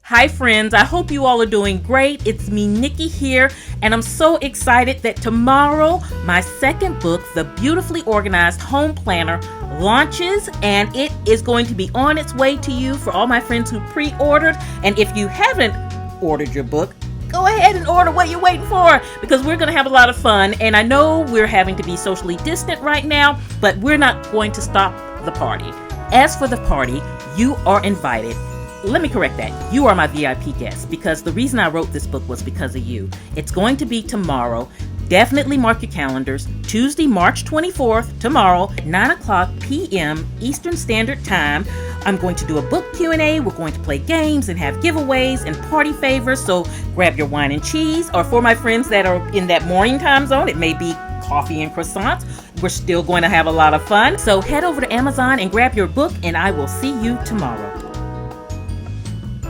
Hi friends, I hope you all are doing great. It's me, Nikki here, and I'm so excited that tomorrow my second book, The Beautifully Organized Home Planner, launches, and it is going to be on its way to you for all my friends who pre-ordered. And if you haven't ordered your book, go ahead and order. What you're waiting for, because we're going to have a lot of fun. And I know we're having to be socially distant right now, but we're not going to stop the party. As for the party, you are invited. Let me correct that. You are my VIP guest, because the reason I wrote this book was because of you. It's going to be tomorrow. Definitely mark your calendars. Tuesday, March 24th, tomorrow, 9:00 p.m. Eastern Standard Time. I'm going to do a book Q&A. We're going to play games and have giveaways and party favors. So grab your wine and cheese. Or for my friends that are in that morning time zone, it may be coffee and croissants. We're still going to have a lot of fun. So head over to Amazon and grab your book, and I will see you tomorrow.